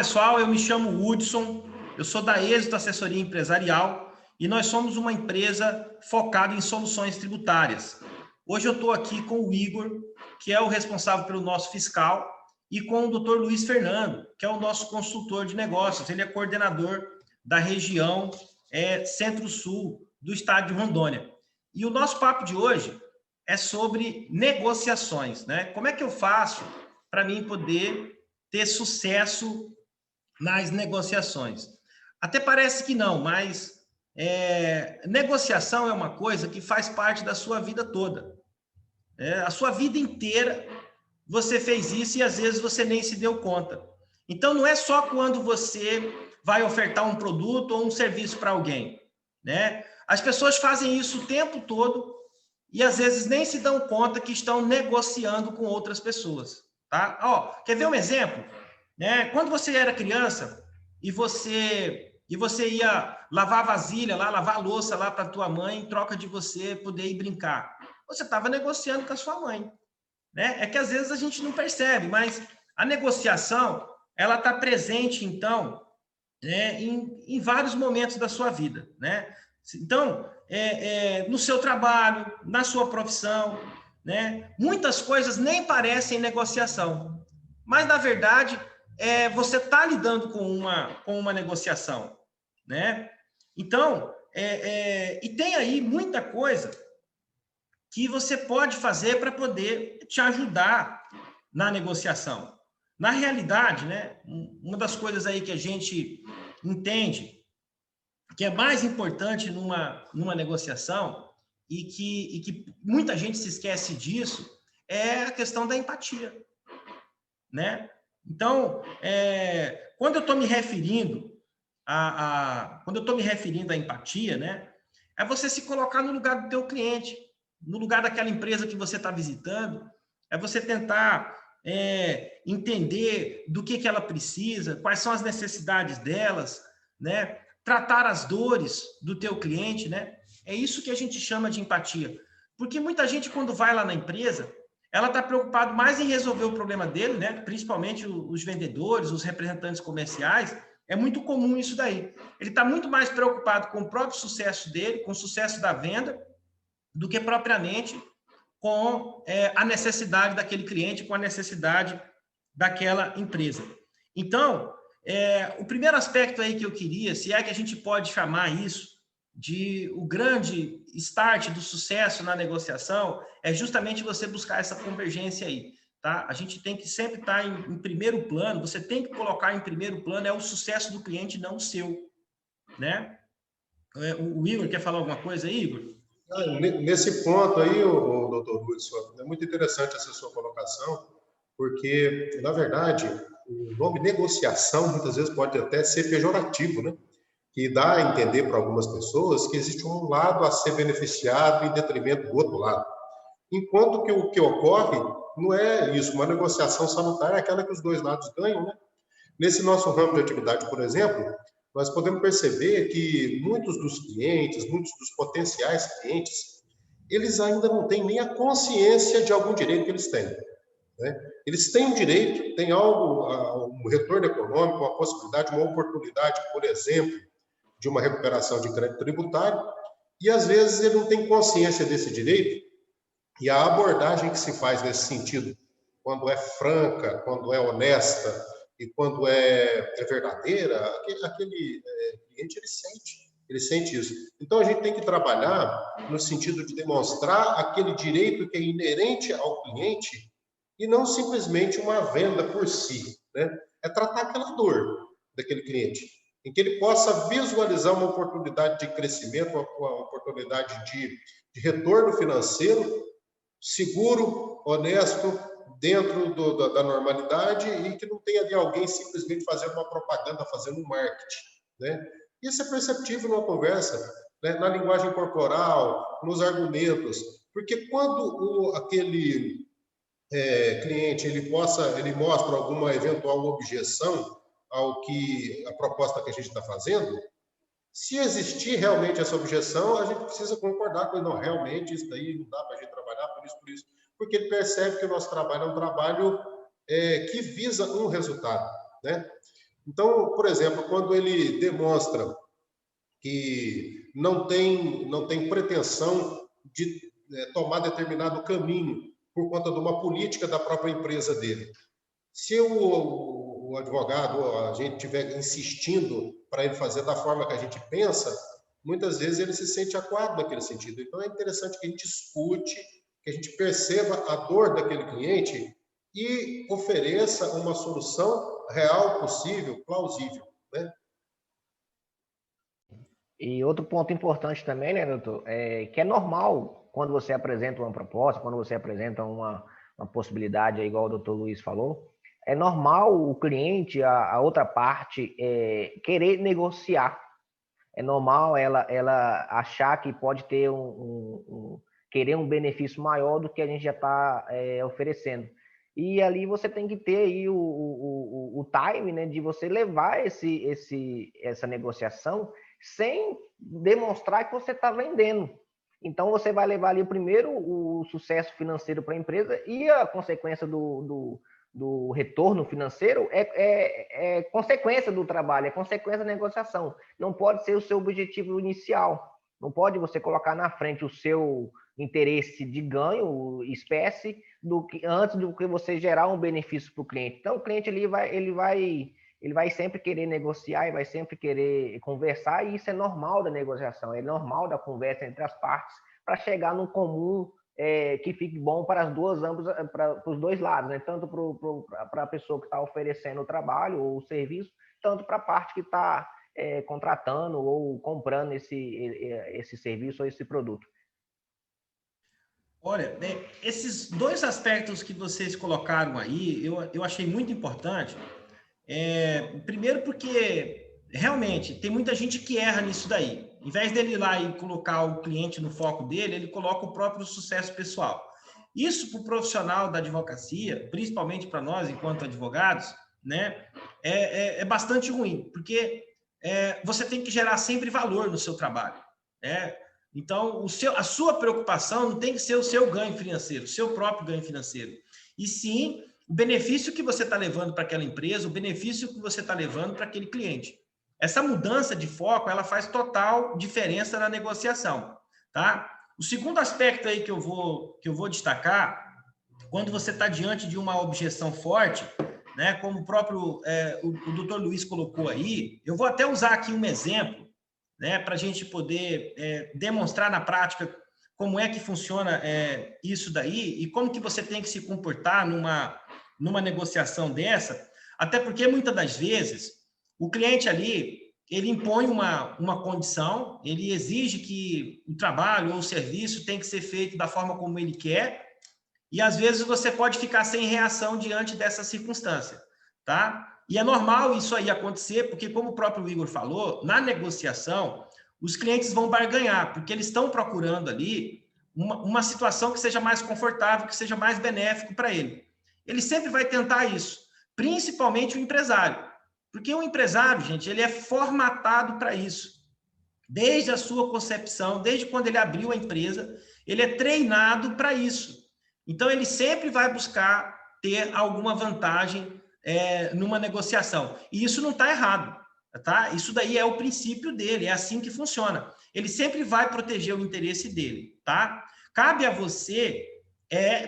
pessoal, eu me chamo Hudson, eu sou da Êxito Assessoria Empresarial e nós somos uma empresa focada em soluções tributárias. Hoje eu estou aqui com o Igor, que é o responsável pelo nosso fiscal, e com o Dr. Luiz Fernando, que é o nosso consultor de negócios. Ele é coordenador da região Centro-Sul do estado de Rondônia. E o nosso papo de hoje é sobre negociações, né? Como é que eu faço para mim poder ter sucesso nas negociações? Até parece que não, mas negociação é uma coisa que faz parte da sua vida toda. A sua vida inteira você fez isso e às vezes você nem se deu conta. Então não é só quando você vai ofertar um produto ou um serviço para alguém, né? As pessoas fazem isso o tempo todo e às vezes nem se dão conta que estão negociando com outras pessoas, tá? Ó, quer ver um exemplo? Né? Quando você era criança e você ia lavar vasilha lá, lavar a louça lá para tua mãe em troca de você poder ir brincar, você estava negociando com a sua mãe, né? É que às vezes a gente não percebe, mas a negociação ela está presente então, né, em vários momentos da sua vida, né? Então, no seu trabalho, na sua profissão, né? Muitas coisas nem parecem negociação, mas na verdade você está lidando com uma negociação, né? Então, e tem aí muita coisa que você pode fazer para poder te ajudar na negociação. Na realidade, né, uma das coisas aí que a gente entende que é mais importante numa negociação e que muita gente se esquece disso é a questão da empatia, né? Então, quando eu estou me referindo quando eu estou me referindo à empatia, né, é você se colocar no lugar do teu cliente, no lugar daquela empresa que você está visitando, é você tentar entender do que ela precisa, quais são as necessidades delas, né? Tratar as dores do teu cliente, né? É isso que a gente chama de empatia. Porque muita gente, quando vai lá na empresa, ela está preocupada mais em resolver o problema dele, né? Principalmente os vendedores, os representantes comerciais. É muito comum isso daí. Ele está muito mais preocupado com o próprio sucesso dele, com o sucesso da venda, do que propriamente com a necessidade daquele cliente, com a necessidade daquela empresa. Então, o primeiro aspecto aí que eu queria, se é que a gente pode chamar isso de o grande start do sucesso na negociação, é justamente você buscar essa convergência aí, tá? A gente tem que sempre estar em primeiro plano, você tem que colocar em primeiro plano o sucesso do cliente, não o seu, né? O Igor quer falar alguma coisa aí, Igor? Nesse ponto aí, o doutor Hudson, é muito interessante essa sua colocação, porque, na verdade, o nome negociação muitas vezes pode até ser pejorativo, né? Que dá a entender para algumas pessoas que existe um lado a ser beneficiado em detrimento do outro lado. Enquanto que o que ocorre não é isso, uma negociação salutar é aquela que os dois lados ganham, né? Nesse nosso ramo de atividade, por exemplo, nós podemos perceber que muitos dos clientes, muitos dos potenciais clientes, eles ainda não têm nem a consciência de algum direito que eles têm, né? Eles têm um direito, têm algo, um retorno econômico, uma possibilidade, uma oportunidade, por exemplo, de uma recuperação de crédito tributário, e às vezes ele não tem consciência desse direito, e a abordagem que se faz nesse sentido, quando é franca, quando é honesta e quando é verdadeira, aquele cliente ele sente isso. Então a gente tem que trabalhar no sentido de demonstrar aquele direito que é inerente ao cliente e não simplesmente uma venda por si, né? É tratar aquela dor daquele cliente, em que ele possa visualizar uma oportunidade de crescimento, uma oportunidade de retorno financeiro, seguro, honesto, dentro da normalidade e que não tenha ali alguém simplesmente fazendo uma propaganda, fazendo um marketing, né? Isso é perceptível numa conversa, né? Na linguagem corporal, nos argumentos, porque quando aquele cliente ele mostra alguma eventual objeção ao que a proposta que a gente está fazendo, se existir realmente essa objeção, a gente precisa concordar com ele. Não, realmente isso daí não dá para a gente trabalhar por isso, porque ele percebe que o nosso trabalho é um trabalho que visa um resultado, né? Então, por exemplo, quando ele demonstra que não tem pretensão de tomar determinado caminho por conta de uma política da própria empresa dele. Se o advogado, a gente estiver insistindo para ele fazer da forma que a gente pensa, muitas vezes ele se sente acuado naquele sentido. Então é interessante que a gente escute, que a gente perceba a dor daquele cliente e ofereça uma solução real, possível, plausível, né? E outro ponto importante também, né, doutor, é que é normal quando você apresenta uma proposta, quando você apresenta uma possibilidade, igual o doutor Luiz falou, é normal o cliente, a outra parte, querer negociar. É normal ela achar que pode ter querer um benefício maior do que a gente já está oferecendo. E ali você tem que ter aí o time, né, de você levar essa negociação sem demonstrar que você está vendendo. Então, você vai levar ali primeiro o sucesso financeiro para a empresa e a consequência do retorno financeiro é consequência do trabalho, é consequência da negociação. Não pode ser o seu objetivo inicial. Não pode você colocar na frente o seu interesse de ganho, espécie, antes do que você gerar um benefício para o cliente. Então, o cliente ali ele vai sempre querer negociar e vai sempre querer conversar, e isso é normal da negociação, é normal da conversa entre as partes para chegar num comum que fique bom para para os dois lados, né? Tanto para a pessoa que está oferecendo o trabalho ou o serviço, tanto para a parte que está contratando ou comprando esse serviço ou esse produto. Olha, esses dois aspectos que vocês colocaram aí, eu achei muito importante. Primeiro porque, realmente, tem muita gente que erra nisso daí. Em vez dele ir lá e colocar o cliente no foco dele, ele coloca o próprio sucesso pessoal. Isso para o profissional da advocacia, principalmente para nós, enquanto advogados, né, é bastante ruim, porque você tem que gerar sempre valor no seu trabalho, né? Então, a sua preocupação não tem que ser o seu ganho financeiro, o seu próprio ganho financeiro, e sim o benefício que você está levando para aquela empresa, o benefício que você está levando para aquele cliente. Essa mudança de foco, ela faz total diferença na negociação, tá? O segundo aspecto aí que eu vou destacar, quando você está diante de uma objeção forte, né, como o próprio o doutor Luiz colocou aí, eu vou até usar aqui um exemplo, né, para a gente poder demonstrar na prática como é que funciona isso daí e como que você tem que se comportar numa negociação dessa, até porque muitas das vezes o cliente ali, ele impõe uma condição, ele exige que o trabalho ou o serviço tem que ser feito da forma como ele quer, e às vezes você pode ficar sem reação diante dessa circunstância, tá? E é normal isso aí acontecer, porque como o próprio Igor falou, na negociação, os clientes vão barganhar, porque eles estão procurando ali uma situação que seja mais confortável, que seja mais benéfico para ele. Ele sempre vai tentar isso, principalmente o empresário. Porque o empresário, gente, ele é formatado para isso. Desde a sua concepção, desde quando ele abriu a empresa, ele é treinado para isso. Então, ele sempre vai buscar ter alguma vantagem numa negociação. E isso não está errado, tá? Isso daí é o princípio dele, é assim que funciona. Ele sempre vai proteger o interesse dele, tá? Cabe a você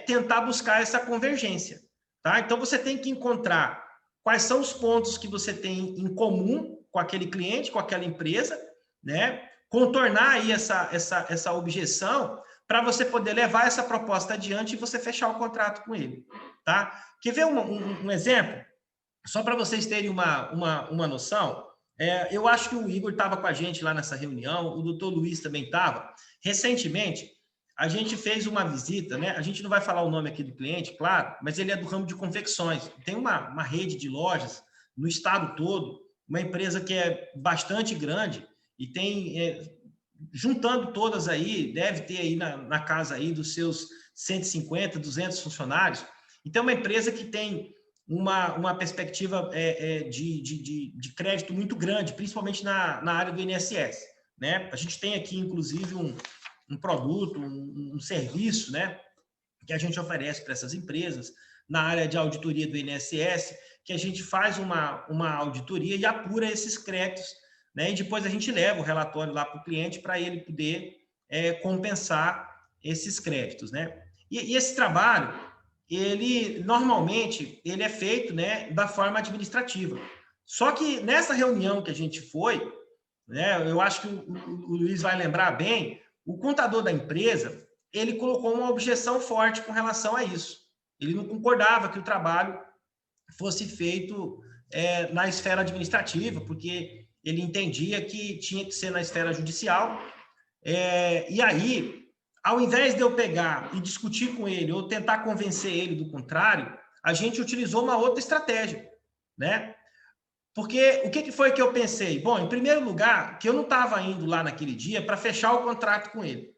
tentar buscar essa convergência, tá? Então, você tem que encontrar quais são os pontos que você tem em comum com aquele cliente, com aquela empresa, né? Contornar aí essa objeção para você poder levar essa proposta adiante e você fechar o contrato com ele, tá? Quer ver um exemplo? Só para vocês terem uma noção, eu acho que o Igor estava com a gente lá nessa reunião, o doutor Luiz também estava. Recentemente, a gente fez uma visita, né? A gente não vai falar o nome aqui do cliente, claro, mas ele é do ramo de confecções. Tem uma rede de lojas no estado todo, uma empresa que é bastante grande e tem, juntando todas aí, deve ter aí na casa aí dos seus 150, 200 funcionários. Então, é uma empresa que tem uma perspectiva de crédito muito grande, principalmente na área do INSS, né? A gente tem aqui, inclusive, um produto, um serviço, né, que a gente oferece para essas empresas na área de auditoria do INSS, que a gente faz uma auditoria e apura esses créditos, né? E depois a gente leva o relatório lá para o cliente para ele poder compensar esses créditos, né? E esse trabalho, ele normalmente ele é feito, né, da forma administrativa. Só que nessa reunião que a gente foi, né, eu acho que o Luiz vai lembrar bem, o contador da empresa, ele colocou uma objeção forte com relação a isso. Ele não concordava que o trabalho fosse feito na esfera administrativa, porque ele entendia que tinha que ser na esfera judicial. E aí, ao invés de eu pegar e discutir com ele ou tentar convencer ele do contrário, a gente utilizou uma outra estratégia, né? Porque o que foi que eu pensei? Bom, em primeiro lugar, que eu não estava indo lá naquele dia para fechar o contrato com ele.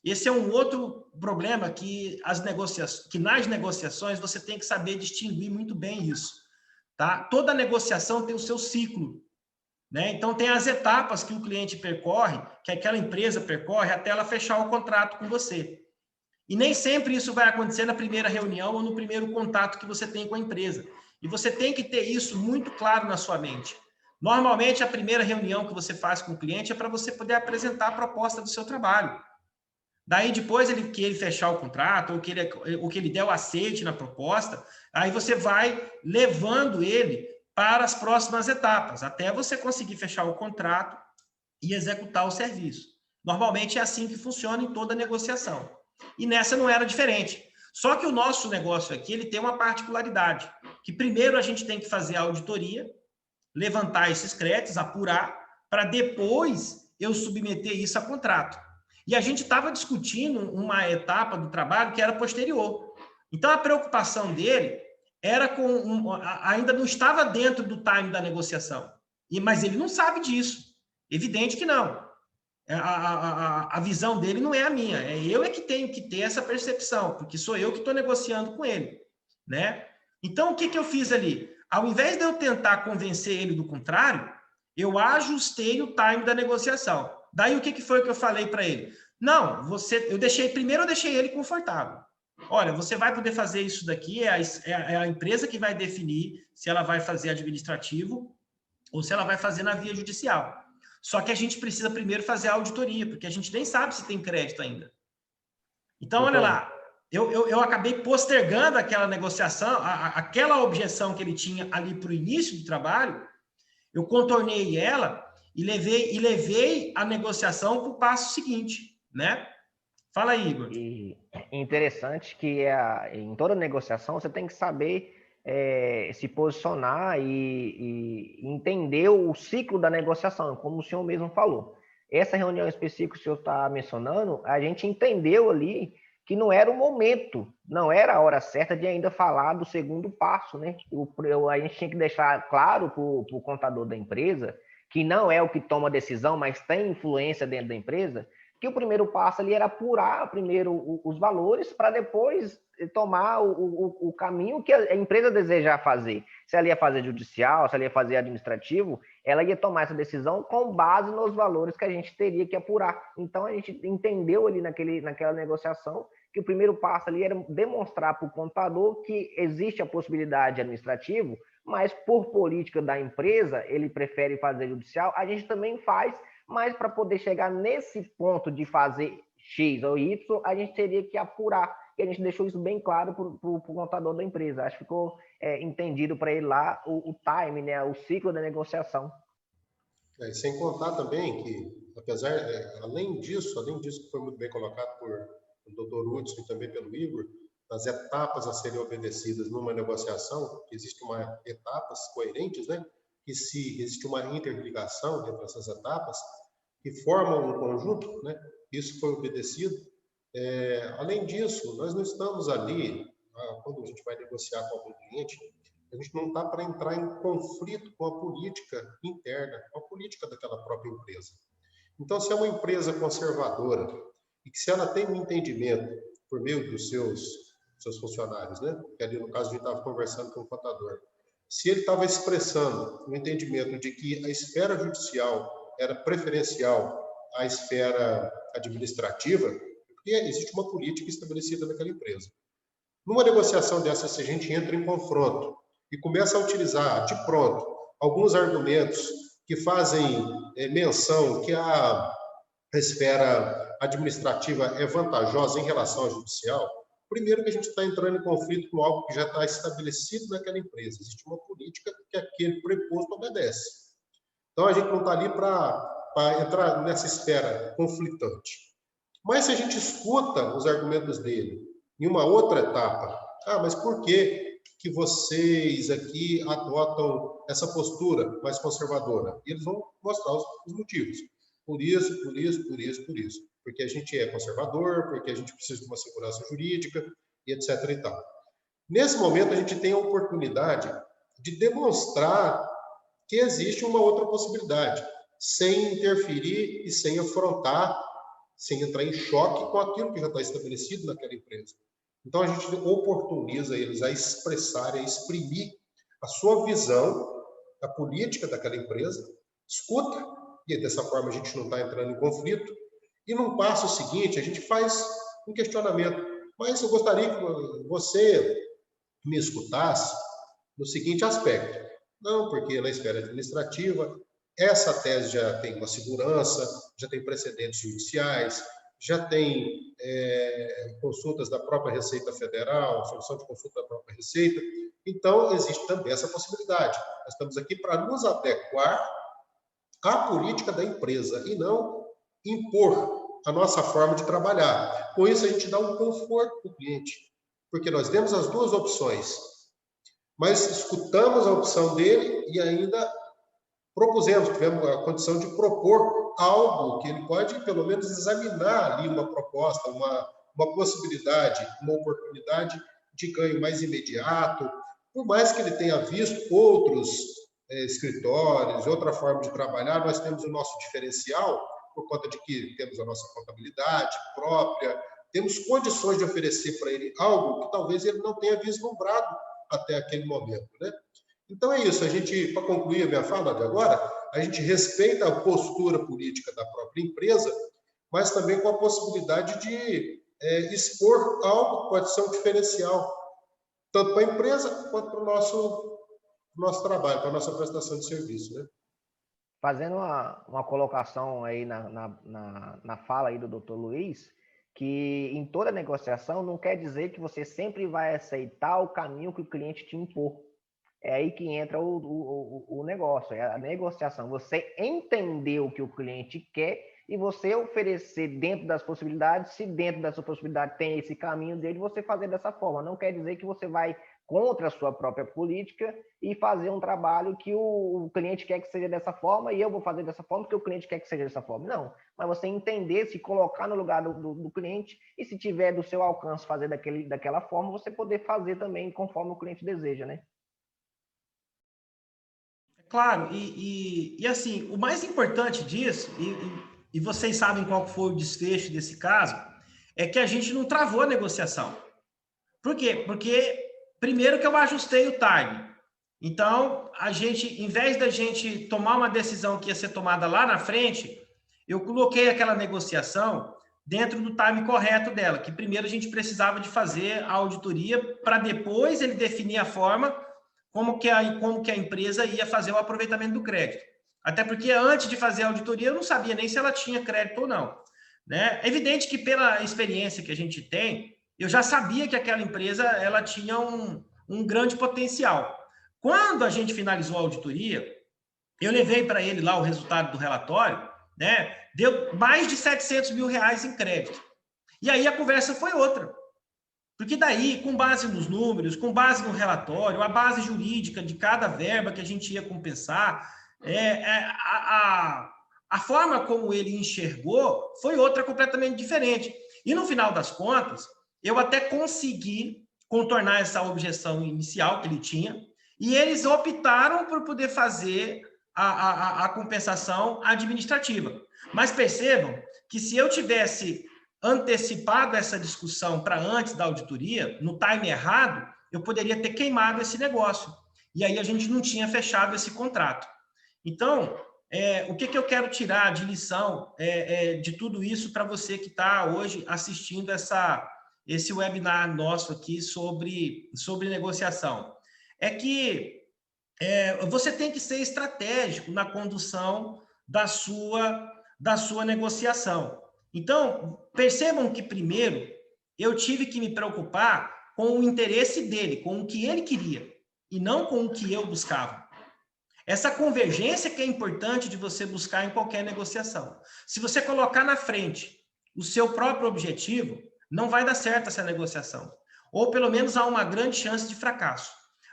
Esse é um outro problema que nas negociações você tem que saber distinguir muito bem isso, tá? Toda negociação tem o seu ciclo, né? Então tem as etapas que o cliente percorre, que aquela empresa percorre até ela fechar o contrato com você. E nem sempre isso vai acontecer na primeira reunião ou no primeiro contato que você tem com a empresa. E você tem que ter isso muito claro na sua mente. Normalmente, a primeira reunião que você faz com o cliente é para você poder apresentar a proposta do seu trabalho. Daí, depois que ele fechar o contrato, ou que ele der o aceite na proposta, aí você vai levando ele para as próximas etapas, até você conseguir fechar o contrato e executar o serviço. Normalmente é assim que funciona em toda negociação. E nessa não era diferente. Só que o nosso negócio aqui, ele tem uma particularidade, que primeiro a gente tem que fazer a auditoria, levantar esses créditos, apurar, para depois eu submeter isso a contrato. E a gente estava discutindo uma etapa do trabalho que era posterior. Então, a preocupação dele era ainda não estava dentro do time da negociação. Mas ele não sabe disso. Evidente que não. A visão dele não é a minha. Eu que tenho que ter essa percepção, porque sou eu que estou negociando com ele, né? Então, o que eu fiz ali? Ao invés de eu tentar convencer ele do contrário, eu ajustei o time da negociação. Daí, o que foi que eu falei para ele? Não, primeiro eu deixei ele confortável. Olha, você vai poder fazer isso daqui, é a empresa que vai definir se ela vai fazer administrativo ou se ela vai fazer na via judicial. Só que a gente precisa primeiro fazer a auditoria, porque a gente nem sabe se tem crédito ainda. Então, olha lá, eu acabei postergando aquela negociação, aquela objeção que ele tinha ali para o início do trabalho, eu contornei ela e levei a negociação para o passo seguinte, né? Fala aí, Igor. E interessante que em toda negociação você tem que saber se posicionar e entender o ciclo da negociação, como o senhor mesmo falou. Essa reunião específica que o senhor está mencionando, a gente entendeu ali que não era o momento, não era a hora certa de ainda falar do segundo passo, né? A gente tinha que deixar claro para o contador da empresa, que não é o que toma a decisão, mas tem influência dentro da empresa, que o primeiro passo ali era apurar primeiro os valores para depois tomar o caminho que a empresa desejar fazer. Se ela ia fazer judicial, se ela ia fazer administrativo, ela ia tomar essa decisão com base nos valores que a gente teria que apurar. Então, a gente entendeu ali naquela negociação que o primeiro passo ali era demonstrar para o contador que existe a possibilidade de administrativo, mas por política da empresa, ele prefere fazer judicial, a gente também faz, mas para poder chegar nesse ponto de fazer X ou Y, a gente teria que apurar. E a gente deixou isso bem claro para o contador da empresa. Acho que ficou entendido para ele lá o time, né, o ciclo da negociação. Sem contar também que, além disso que foi muito bem colocado por o Dr. Hudson e também pelo Igor, as etapas a serem obedecidas numa negociação, existem etapas coerentes, né? Que se existe uma interligação entre essas etapas, que formam um conjunto, né? Isso foi obedecido. Além disso, nós não estamos ali, quando a gente vai negociar com algum cliente, a gente não está para entrar em conflito com a política interna, com a política daquela própria empresa. Então, se é uma empresa conservadora e que se ela tem um entendimento por meio dos seus funcionários, né? Que ali no caso a gente estava conversando com o contador, se ele estava expressando o entendimento de que a esfera judicial era preferencial à esfera administrativa, porque existe uma política estabelecida naquela empresa. Numa negociação dessa, se a gente entra em confronto e começa a utilizar de pronto alguns argumentos que fazem menção que a esfera administrativa é vantajosa em relação à judicial, primeiro que a gente está entrando em conflito com algo que já está estabelecido naquela empresa. Existe uma política que aquele preposto obedece. Então, a gente não está ali para entrar nessa esfera conflitante. Mas se a gente escuta os argumentos dele em uma outra etapa, mas por que vocês aqui adotam essa postura mais conservadora? E eles vão mostrar os motivos. Por isso, por isso, por isso, por isso. Porque a gente é conservador, porque a gente precisa de uma segurança jurídica, e etc. e tal. Nesse momento, a gente tem a oportunidade de demonstrar que existe uma outra possibilidade, sem interferir e sem afrontar, sem entrar em choque com aquilo que já está estabelecido naquela empresa. Então, a gente oportuniza eles a expressarem, a exprimir a sua visão da política daquela empresa, escuta, e dessa forma a gente não está entrando em conflito. E num passo seguinte, a gente faz um questionamento. Mas eu gostaria que você me escutasse no seguinte aspecto. Não, porque na esfera administrativa, essa tese já tem uma segurança, já tem precedentes judiciais, já tem consultas da própria Receita Federal, solução de consulta da própria Receita. Então, existe também essa possibilidade. Nós estamos aqui para nos adequar à política da empresa e não impor a nossa forma de trabalhar. Com isso, a gente dá um conforto para o cliente, porque nós temos as duas opções, mas escutamos a opção dele e ainda propusemos, tivemos a condição de propor algo que ele pode, pelo menos, examinar ali uma proposta, uma possibilidade, uma oportunidade de ganho mais imediato, por mais que ele tenha visto outros escritórios, outra forma de trabalhar, nós temos o nosso diferencial, por conta de que temos a nossa contabilidade própria, temos condições de oferecer para ele algo que talvez ele não tenha vislumbrado até aquele momento, né? Então é isso, a gente, para concluir a minha fala de agora, a gente respeita a postura política da própria empresa, mas também com a possibilidade de expor algo que pode ser um diferencial, tanto para a empresa quanto para o nosso trabalho, para a nossa prestação de serviço, né? Fazendo uma colocação aí na fala aí do Dr. Luiz, que em toda negociação não quer dizer que você sempre vai aceitar o caminho que o cliente te impor. É aí que entra o negócio, é a negociação. Você entender o que o cliente quer e você oferecer dentro das possibilidades, se dentro da sua possibilidade tem esse caminho dele, você fazer dessa forma. Não quer dizer que você vai contra a sua própria política e fazer um trabalho que o cliente quer que seja dessa forma e eu vou fazer dessa forma porque o cliente quer que seja dessa forma. Não, mas você entender, se colocar no lugar do cliente e se tiver do seu alcance fazer daquela forma, você poder fazer também conforme o cliente deseja, né? Claro, e assim, o mais importante disso, e vocês sabem qual foi o desfecho desse caso, é que a gente não travou a negociação. Por quê? Porque, primeiro, que eu ajustei o time. Então, a gente, em vez da gente tomar uma decisão que ia ser tomada lá na frente, eu coloquei aquela negociação dentro do time correto dela, que primeiro a gente precisava de fazer a auditoria para depois ele definir a forma como que a empresa ia fazer o aproveitamento do crédito. Até porque antes de fazer a auditoria, eu não sabia nem se ela tinha crédito ou não, né? É evidente que pela experiência que a gente tem, eu já sabia que aquela empresa ela tinha um grande potencial. Quando a gente finalizou a auditoria, eu levei para ele lá o resultado do relatório, né? Deu mais de 700 mil reais em crédito. E aí a conversa foi outra. Porque daí, com base nos números, com base no relatório, a base jurídica de cada verba que a gente ia compensar, a forma como ele enxergou foi outra completamente diferente. E no final das contas, eu até consegui contornar essa objeção inicial que ele tinha, e eles optaram por poder fazer a compensação administrativa. Mas percebam que se eu tivesse antecipado essa discussão para antes da auditoria, no time errado, eu poderia ter queimado esse negócio. E aí a gente não tinha fechado esse contrato. Então, o que eu quero tirar de lição de tudo isso para você que está hoje assistindo esse webinar nosso aqui sobre negociação? é que você tem que ser estratégico na condução da sua negociação. Então, percebam que primeiro eu tive que me preocupar com o interesse dele, com o que ele queria, e não com o que eu buscava. Essa convergência que é importante de você buscar em qualquer negociação. Se você colocar na frente o seu próprio objetivo, não vai dar certo essa negociação. Ou pelo menos há uma grande chance de fracasso.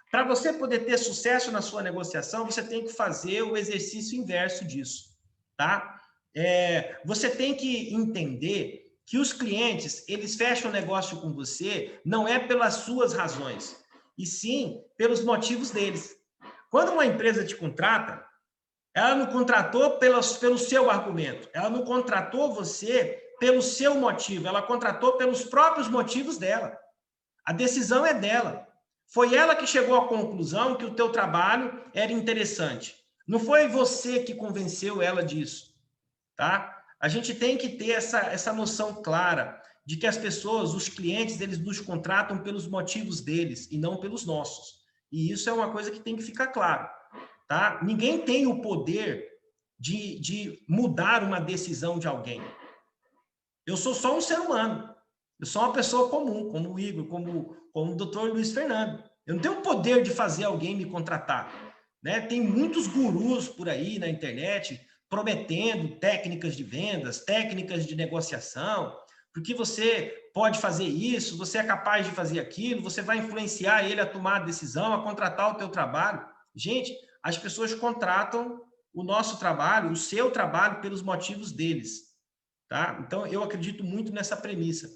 Para você poder ter sucesso na sua negociação, você tem que fazer o exercício inverso disso, tá? Você tem que entender que os clientes, eles fecham negócio com você não é pelas suas razões, e sim pelos motivos deles. Quando uma empresa te contrata, ela não contratou pelo seu argumento, ela não contratou você pelo seu motivo, ela contratou pelos próprios motivos dela. A decisão é dela. Foi ela que chegou à conclusão que o teu trabalho era interessante. Não foi você que convenceu ela disso, tá? A gente tem que ter essa noção clara de que as pessoas, os clientes, eles nos contratam pelos motivos deles e não pelos nossos. E isso é uma coisa que tem que ficar claro, tá? Ninguém tem o poder de mudar uma decisão de alguém. Eu sou só um ser humano. Eu sou uma pessoa comum, como o Igor, como o Dr. Luiz Fernando. Eu não tenho o poder de fazer alguém me contratar, né? Tem muitos gurus por aí na internet prometendo técnicas de vendas, técnicas de negociação, porque você pode fazer isso, você é capaz de fazer aquilo, você vai influenciar ele a tomar a decisão, a contratar o teu trabalho. Gente, as pessoas contratam o nosso trabalho, o seu trabalho, pelos motivos deles, tá? Então, eu acredito muito nessa premissa.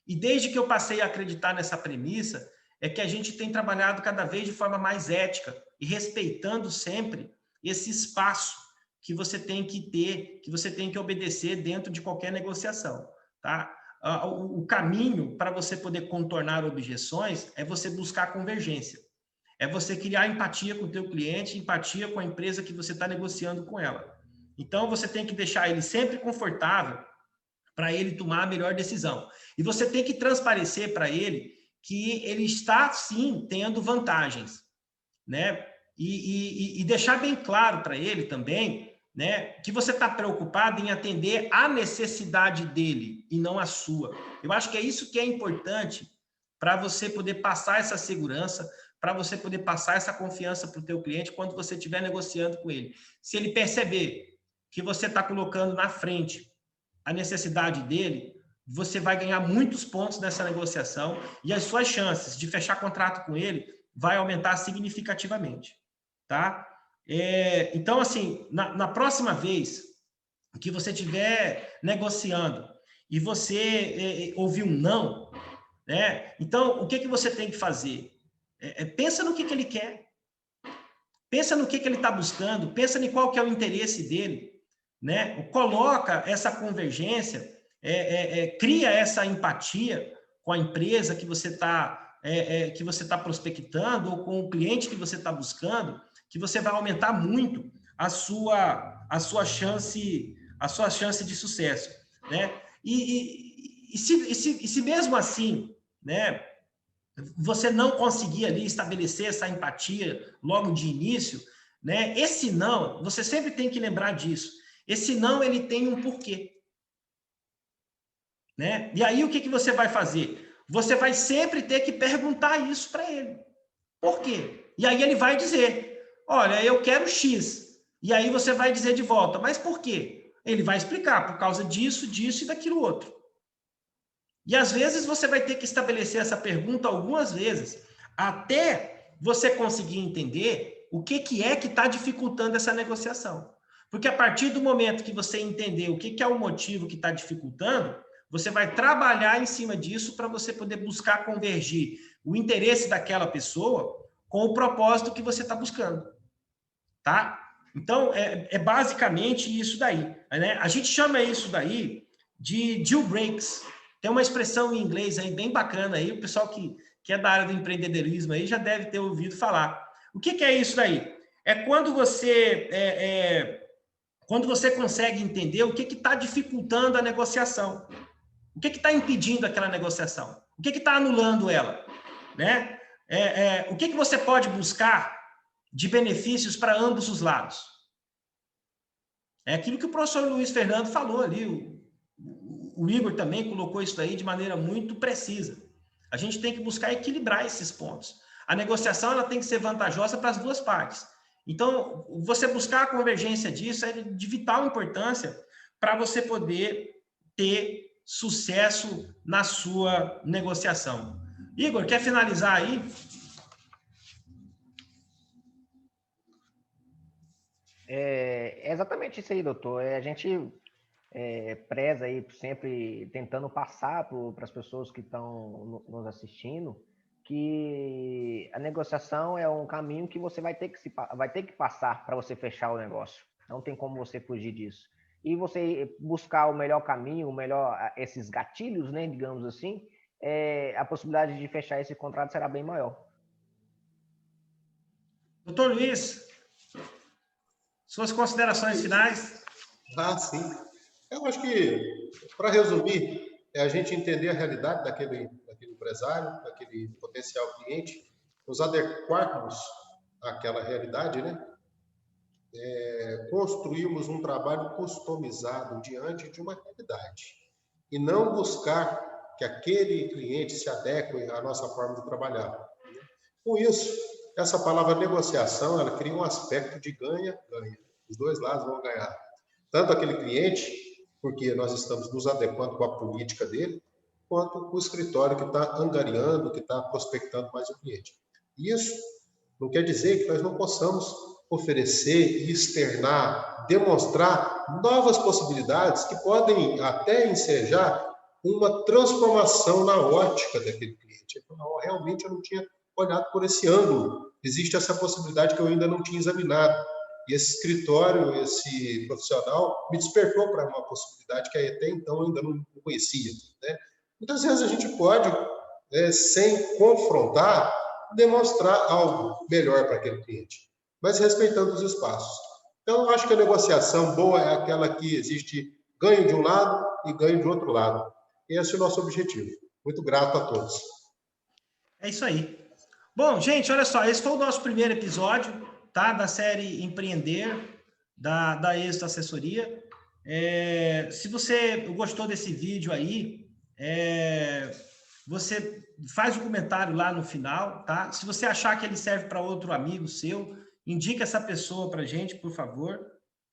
E desde que eu passei a acreditar nessa premissa, é que a gente tem trabalhado cada vez de forma mais ética e respeitando sempre esse espaço que você tem que ter, que você tem que obedecer dentro de qualquer negociação, tá? O caminho para você poder contornar objeções é você buscar convergência. É você criar empatia com o teu cliente, empatia com a empresa que você está negociando com ela. Então, você tem que deixar ele sempre confortável para ele tomar a melhor decisão. E você tem que transparecer para ele que ele está, sim, tendo vantagens, né? E deixar bem claro para ele também, né, que você está preocupado em atender a necessidade dele e não a sua. Eu acho que é isso que é importante para você poder passar essa segurança, para você poder passar essa confiança para o teu cliente quando você estiver negociando com ele. Se ele perceber que você está colocando na frente a necessidade dele, você vai ganhar muitos pontos nessa negociação e as suas chances de fechar contrato com ele vai aumentar significativamente, tá? Então, assim, na próxima vez que você estiver negociando e você ouvir um não, né? Então, o que você tem que fazer? Pensa no que ele quer. Pensa no que ele está buscando, pensa em qual que é o interesse dele, né? Coloca essa convergência, cria essa empatia com a empresa que você está prospectando ou com o cliente que você está buscando, que você vai aumentar muito a sua chance de sucesso, né? E se mesmo assim, né, você não conseguir ali estabelecer essa empatia logo de início, né? Esse não, você sempre tem que lembrar disso. Esse não, ele tem um porquê, né? E aí o que você vai fazer? Você vai sempre ter que perguntar isso para ele. Por quê? E aí ele vai dizer, olha, eu quero X. E aí você vai dizer de volta, mas por quê? Ele vai explicar, por causa disso, disso e daquilo outro. E às vezes você vai ter que estabelecer essa pergunta algumas vezes, até você conseguir entender o que é que está dificultando essa negociação. Porque a partir do momento que você entender o que é o motivo que está dificultando, você vai trabalhar em cima disso para você poder buscar convergir o interesse daquela pessoa com o propósito que você está buscando, tá? Então, é basicamente isso daí, né? A gente chama isso daí de deal breaks. Tem uma expressão em inglês aí bem bacana aí, o pessoal que é da área do empreendedorismo aí já deve ter ouvido falar. O que é isso daí? É quando você consegue entender o que está dificultando a negociação. O que está impedindo aquela negociação? O que está anulando ela? Né? o que você pode buscar de benefícios para ambos os lados? É aquilo que o professor Luiz Fernando falou ali, o Igor também colocou isso aí de maneira muito precisa. A gente tem que buscar equilibrar esses pontos. A negociação ela tem que ser vantajosa para as duas partes. Então, você buscar a convergência disso é de vital importância para você poder ter sucesso na sua negociação. Igor, quer finalizar aí? É exatamente isso aí, doutor. A gente preza aí sempre tentando passar para as pessoas que estão nos assistindo que a negociação é um caminho que você vai ter que passar para você fechar o negócio. Não tem como você fugir disso. E você buscar o melhor caminho, esses gatilhos, né, digamos assim, a possibilidade de fechar esse contrato será bem maior. Doutor Luiz, suas considerações finais? Sim. Eu acho que, para resumir, é a gente entender a realidade daquele empresário, daquele potencial cliente, nos adequarmos àquela realidade, né? Construirmos um trabalho customizado diante de uma realidade e não buscar que aquele cliente se adeque à nossa forma de trabalhar. Com isso, essa palavra negociação, ela cria um aspecto de ganha-ganha. Os dois lados vão ganhar. Tanto aquele cliente, porque nós estamos nos adequando com a política dele, quanto o escritório que está angariando, que está prospectando mais o cliente. Isso não quer dizer que nós não possamos oferecer, externar, demonstrar novas possibilidades que podem até ensejar uma transformação na ótica daquele cliente. Então, realmente eu não tinha olhado por esse ângulo. Existe essa possibilidade que eu ainda não tinha examinado. E esse escritório, esse profissional, me despertou para uma possibilidade que até então eu ainda não conhecia. Né? Muitas vezes a gente pode, sem confrontar, demonstrar algo melhor para aquele cliente, mas respeitando os espaços. Então, eu acho que a negociação boa é aquela que existe ganho de um lado e ganho de outro lado. Esse é o nosso objetivo. Muito grato a todos. É isso aí. Bom, gente, olha só, esse foi o nosso primeiro episódio, tá? Da série Empreender, da Êxito Assessoria. Se você gostou desse vídeo aí, você faz um comentário lá no final, tá? Se você achar que ele serve para outro amigo seu, indique essa pessoa para a gente, por favor,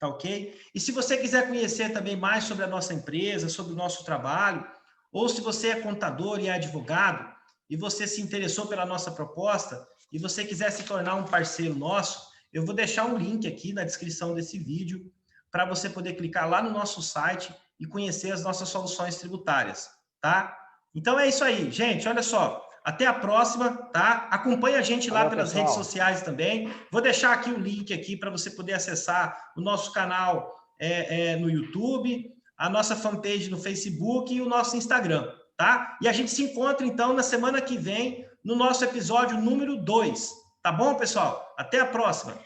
tá ok? E se você quiser conhecer também mais sobre a nossa empresa, sobre o nosso trabalho, ou se você é contador e é advogado, e você se interessou pela nossa proposta, e você quiser se tornar um parceiro nosso, eu vou deixar um link aqui na descrição desse vídeo, para você poder clicar lá no nosso site e conhecer as nossas soluções tributárias, tá? Então é isso aí, gente, olha só, até a próxima, tá? Acompanhe a gente lá pelas redes sociais também, vou deixar aqui o link aqui para você poder acessar o nosso canal no YouTube, a nossa fanpage no Facebook e o nosso Instagram, tá? E a gente se encontra, então, na semana que vem, no nosso episódio número 2, tá bom, pessoal? Até a próxima!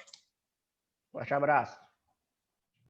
Forte abraço!